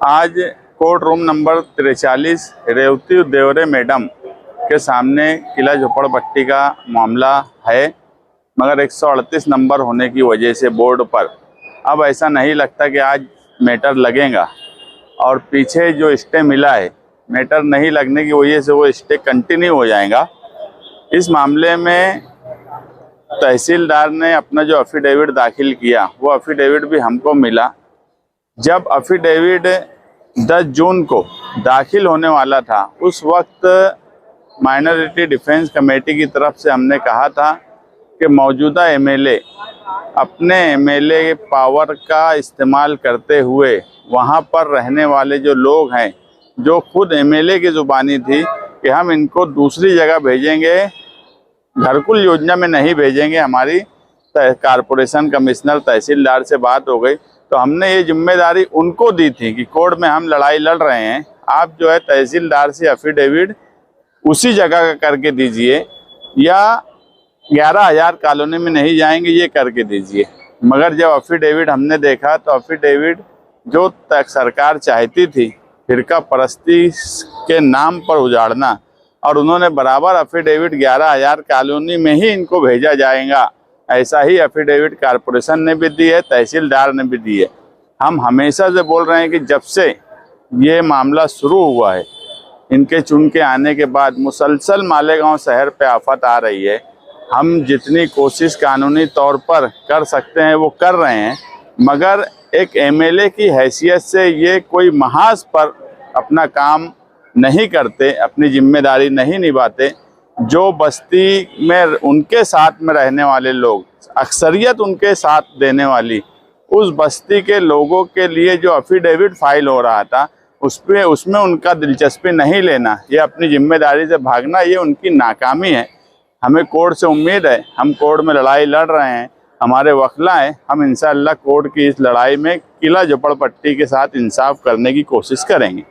आज court room number 43 Revati देवरे madam के सामने किला झोपड़पट्टी का मामला है, मगर 138 नंबर होने की वजह से बोर्ड पर अब ऐसा नहीं लगता कि आज मैटर लगेगा। और पीछे जो स्टे मिला है, मैटर नहीं लगने की वजह से वो स्टे कंटिन्यू हो जाएगा। इस मामले में तहसीलदार ने अपना जो अफिडेविट दाखिल किया, वो अफिडेविट भी हमको मिला। जब अफिडेविट 10 जून को दाखिल होने वाला था, उस वक्त माइनॉरिटी डिफेंस कमेटी की तरफ से हमने कहा था कि मौजूदा एमएलए अपने एमएलए पावर का इस्तेमाल करते हुए वहां पर रहने वाले जो लोग हैं, जो खुद एमएलए की जुबानी थी कि हम इनको दूसरी जगह भेजेंगे, घरकुल योजना में नहीं भेजेंगे। हमारी कारपोरेशन कमिश्नर तहसीलदार से बात हो गई, तो हमने ये जिम्मेदारी उनको दी थी कि कोर्ट में हम लड़ाई लड़ रहे हैं, आप जो है तहसीलदार से अफिडेविट उसी जगह का करके दीजिए, या 11,000 कॉलोनी में नहीं जाएंगे, ये करके दीजिए। मगर जब अफिडेविट हमने देखा तो अफिडेविट जो सरकार चाहती थी फिरका परस्ती के नाम पर उजाड़ना, और उन्होंने बराबर अफिडेविट 11,000 कॉलोनी में ही इनको भेजा जाएगा, ऐसा ही अफिडेविट कारपोरेशन ने भी दी है, तहसीलदार ने भी दी है। हम हमेशा से बोल रहे हैं कि जब से ये मामला शुरू हुआ है, इनके चुन के आने के बाद मुसलसल मालेगांव शहर पे आफत आ रही है। हम जितनी कोशिश कानूनी तौर पर कर सकते हैं वो कर रहे हैं, मगर एक एमएलए की हैसियत से ये कोई महाज पर अपना काम नहीं करते, अपनी जिम्मेदारी नहीं निभाते। जो बस्ती में उनके साथ में रहने वाले लोग, अक्सरियत उनके साथ देने वाली उस बस्ती के लोगों के लिए जो अफिडेविट फाइल हो रहा था, उसमें उनका दिलचस्पी नहीं लेना, ये अपनी जिम्मेदारी से भागना, ये उनकी नाकामी है। हमें कोर्ट से उम्मीद है, हम कोर्ट में लड़ाई लड़ रहे हैं, हमारे वकील हैं, हम इंशाअल्लाह कोर्ट की इस लड़ाई में किला झोपड़पट्टी के साथ इंसाफ करने की कोशिश करेंगे।